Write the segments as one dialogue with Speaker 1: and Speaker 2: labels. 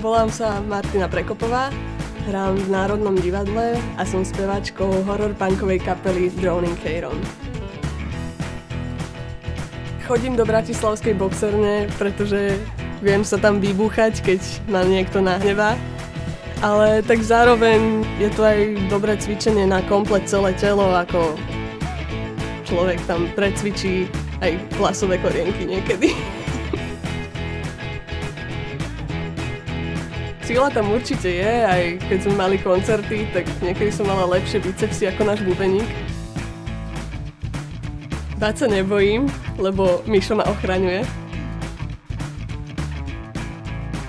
Speaker 1: Volám sa Martina Prekopová, hrám v Národnom divadle a som speváčkou horror-punkovej kapely Drowning Charon. Chodím do bratislavskej boxerne, pretože viem sa tam vybúchať, keď ma niekto nahnevá. Ale tak zároveň je to aj dobré cvičenie na komplet celé telo, ako človek tam precvičí aj vlasové korienky niekedy. Sila tam určite je, aj keď sme mali koncerty, tak niekedy som mala lepšie bicepsy ako náš bubeník. Báť sa nebojím, lebo Mišo ma ochraňuje.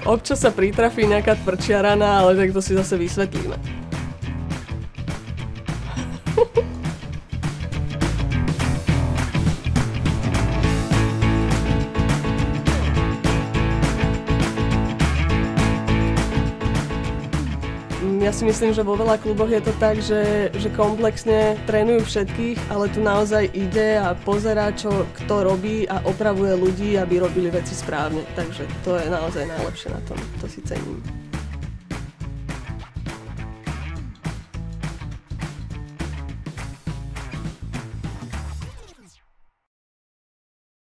Speaker 1: Občas sa pritrafí nejaká tvrdšia rana, ale tak to si zase vysvetlíme. Ja si myslím, že vo veľa kluboch je to tak, že komplexne trénujú všetkých, ale tu naozaj ide a pozerá, čo kto robí a opravuje ľudí, aby robili veci správne. Takže to je naozaj najlepšie na tom, to si cením.